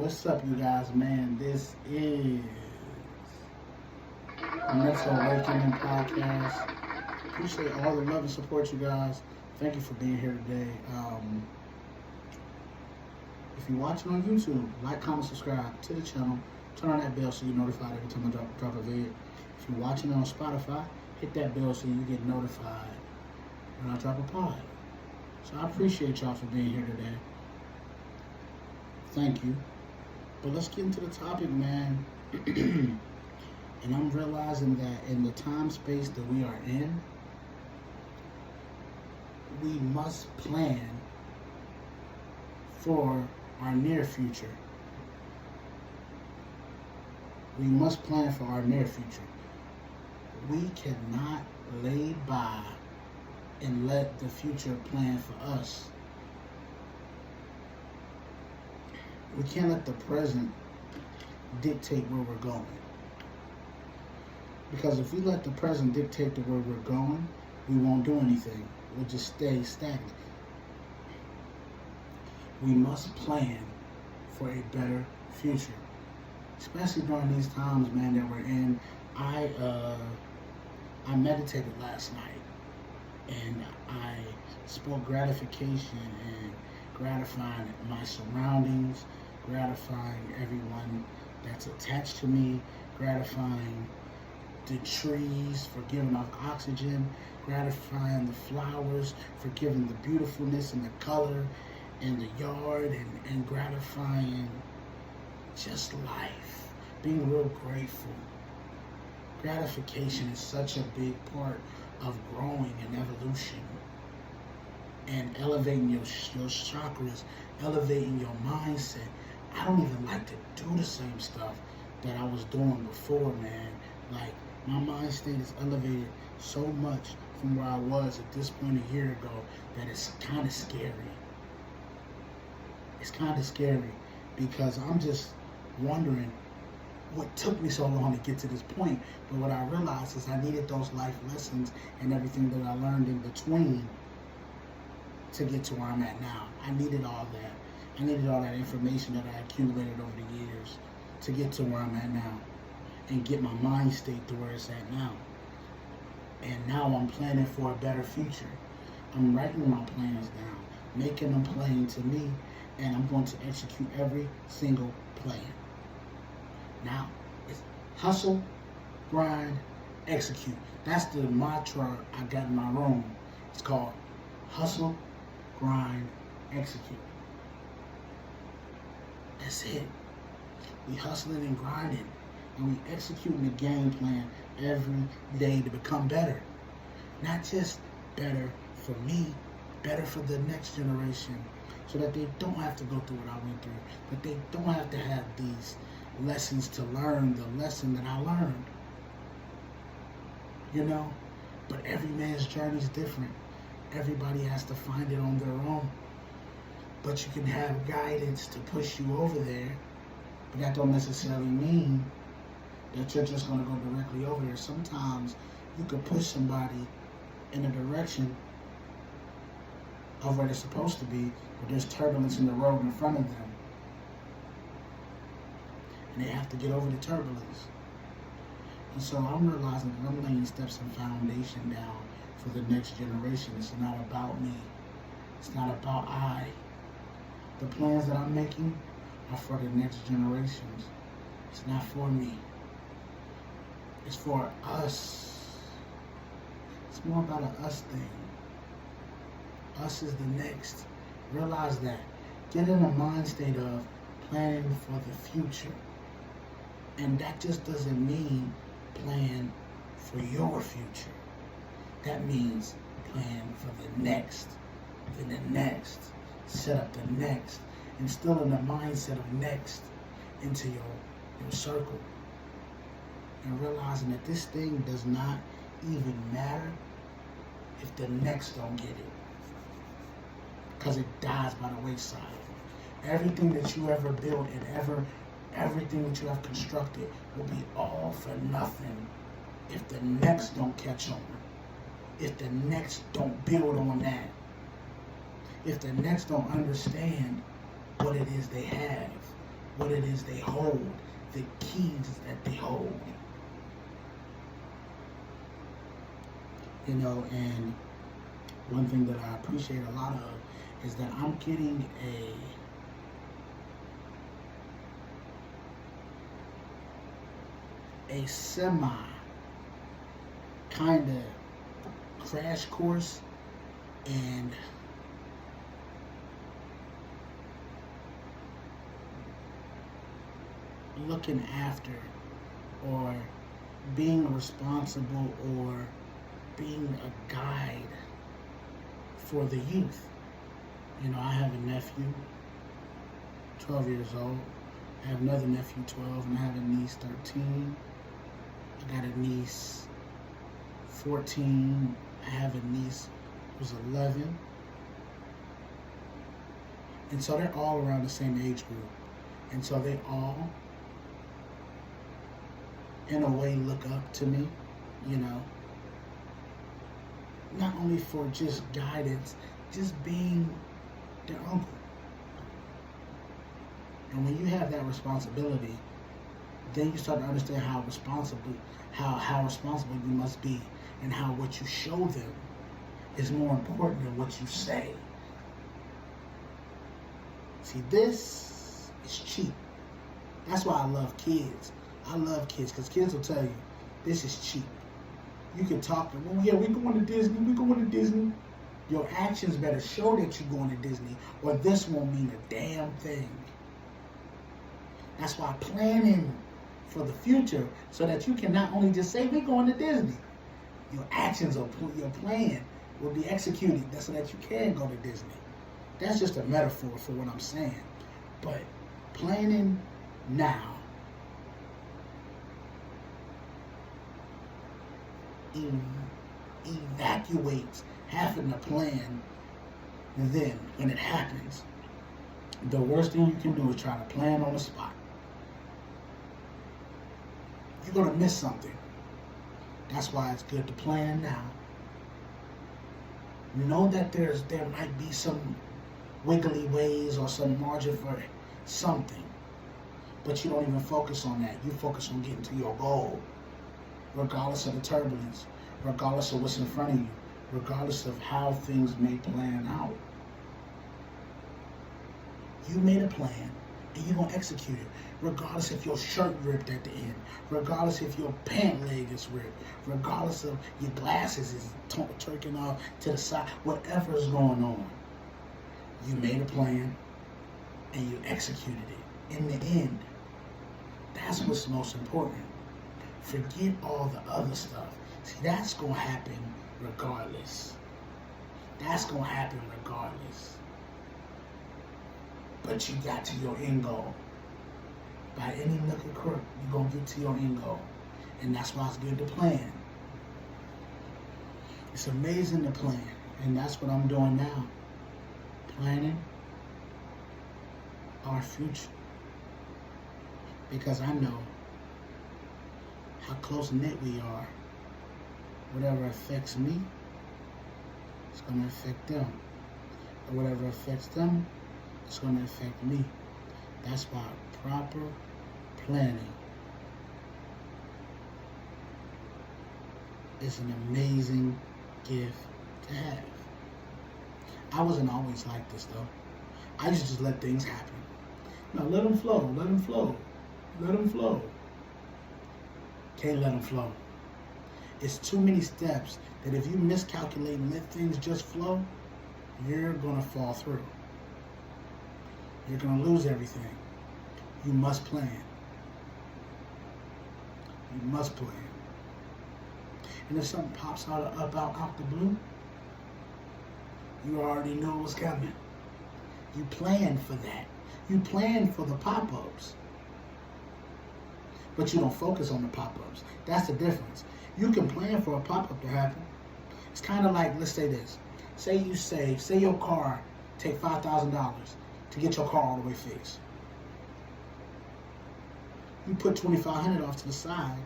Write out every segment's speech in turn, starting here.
What's up, you guys, man? This is the Mental Awakening Podcast. Appreciate all the love and support, you guys. Thank you for being here today. If you're watching on YouTube, like, comment, subscribe to the channel. Turn on that bell so you're notified every time I drop a video. If you're watching on Spotify, hit that bell so you get notified when I drop a pod. So I appreciate y'all for being here today. Thank you. But let's get into the topic, man. And I'm realizing that in the time space that we are in, we must plan for our near future. We must plan for our near future. We cannot lay by and let the future plan for us. We can't let the present dictate where we're going. Because if we let the present dictate to where we're going, we won't do anything. We'll just stay stagnant. We must plan for a better future. Especially during these times, man, that we're in. I meditated last night, and I spoke gratification and gratifying my surroundings, gratifying everyone that's attached to me, gratifying the trees for giving off oxygen, gratifying the flowers for giving the beautifulness and the color in the yard, and gratifying just life, being real grateful. Gratification is such a big part of growing and evolution and elevating your chakras, elevating your mindset. I don't even like to do the same stuff that I was doing before, man. Like, my mind state is elevated so much from where I was at this point a year ago that it's kind of scary. It's kind of scary because I'm just wondering what took me so long to get to this point. But what I realized is I needed those life lessons and everything that I learned in between to get to where I'm at now. I needed all that. I needed all that information that I accumulated over the years to get to where I'm at now and get my mind state to where it's at now. And now I'm planning for a better future. I'm writing my plans down, making them plain to me, and I'm going to execute every single plan. Now, it's hustle, grind, execute. That's the mantra I got in my room. It's called hustle, grind, execute. That's it. We hustling and grinding, and we executing the game plan every day to become better. Not just better for me, better for the next generation, so that they don't have to go through what I went through, that they don't have to have these lessons to learn the lesson that I learned. You know? But every man's journey is different. Everybody has to find it on their own. But you can have guidance to push you over there, but that don't necessarily mean that you're just going to go directly over there. Sometimes you could push somebody in a direction of where they're supposed to be, but there's turbulence in the road in front of them, and they have to get over the turbulence. And so I'm realizing that I'm laying steps and foundation down for the next generation. It's not about me. It's not about I. The plans that I'm making are for the next generations. It's not for me. It's for us. It's more about an us thing. Us is the next. Realize that. Get in a mind state of planning for the future. And that just doesn't mean plan for your future. That means plan for the next, then the next, set up the next, instilling the mindset of next into your circle. And realizing that this thing does not even matter if the next don't get it. Because it dies by the wayside. Everything that you ever built and everything that you have constructed will be all for nothing if the next don't catch on. If the next don't build on that. If the next don't understand what it is they have, what it is they hold, the keys that they hold. You know, and one thing that I appreciate a lot of is that I'm getting a semi kind of crash course and looking after or being responsible or being a guide for the youth. You know, I have a nephew, 12 years old. I have another nephew, 12, and I have a niece, 13. I got a niece, 14. I have a niece who's 11. And so they're all around the same age group. And so they all, in a way, look up to me, you know. Not only for just guidance, just being their uncle. And when you have that responsibility, then you start to understand how responsible you must be, and how what you show them is more important than what you say. See, this is cheap. That's why I love kids. I love kids, because kids will tell you, this is cheap. You can talk to them, well, yeah, we're going to Disney. Your actions better show that you're going to Disney, or this won't mean a damn thing. That's why planning for the future, so that you can not only just say, we're going to Disney. Your actions or your plan will be executed so that you can go to Disney. That's just a metaphor for what I'm saying. But planning now evacuates having a plan. And then when it happens, the worst thing you can do is try to plan on the spot. You're going to miss something. That's why it's good to plan now. You know that there might be some wiggly ways or some margin for something, but you don't even focus on that. You focus on getting to your goal, regardless of the turbulence, regardless of what's in front of you, regardless of how things may plan out. You made a plan, and you're going to execute it, regardless if your shirt ripped at the end, regardless if your pant leg is ripped, regardless of your glasses is turking off to the side, whatever is going on. You made a plan, and you executed it. In the end, that's what's most important. Forget all the other stuff. See, that's going to happen regardless. That's going to happen regardless. But you got to your end goal. By any nook or crook, you're going to get to your end goal. And that's why it's good to plan. It's amazing to plan. And that's what I'm doing now. Planning our future. Because I know how close-knit we are. Whatever affects me, it's going to affect them. And whatever affects them, it's going to affect me. That's why proper planning is an amazing gift to have. I wasn't always like this, though. I used to just let things happen. No, let them flow, let them flow, let them flow. Can't let them flow. It's too many steps that if you miscalculate and let things just flow, you're going to fall through. You're going to lose everything. You must plan. You must plan. And if something pops out the blue, you already know what's coming. You plan for that. You plan for the pop-ups. But you don't focus on the pop-ups. That's the difference. You can plan for a pop-up to happen. It's kind of like, let's say this. Say your car take $5,000 to get your car all the way fixed. You put $2,500 off to the side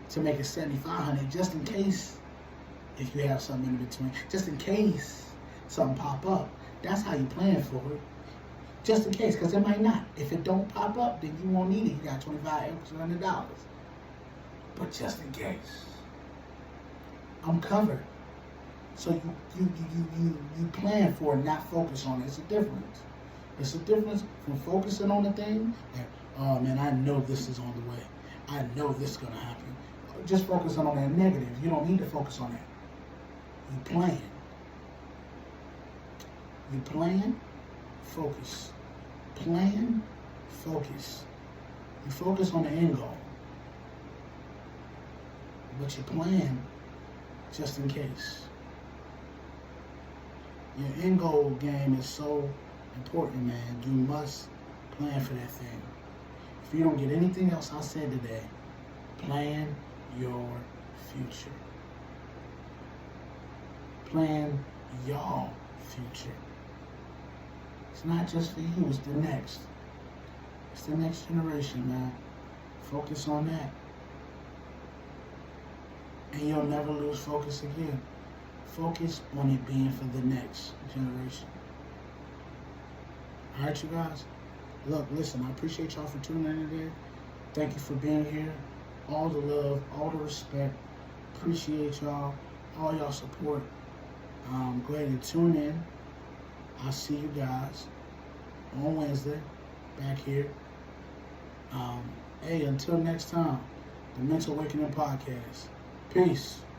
to make it $7,500 just in case, if you have something in between, just in case something pop up. That's how you plan for it. Just in case, because it might not. If it don't pop up, then you won't need it. You got $2,500. But just in case, I'm covered. So you plan for it, not focus on it. It's a difference. It's a difference from focusing on the thing that, oh man, I know this is on the way. I know this is gonna happen. Just focusing on that negative. You don't need to focus on that. You plan. You plan, focus. Plan, focus. You focus on the end goal. But you plan just in case. Your end goal game is so important, man. You must plan for that thing. If you don't get anything else I said today, plan your future. Plan y'all future. It's not just for you, it's the next. It's the next generation, man. Focus on that. And you'll never lose focus again. Focus on it being for the next generation. All right, you guys? Look, listen, I appreciate y'all for tuning in today. Thank you for being here. All the love, all the respect. Appreciate y'all, all y'all support. Go ahead and tune in. I'll see you guys on Wednesday, back here. Hey, until next time, the Mental Awakening Podcast. Peace.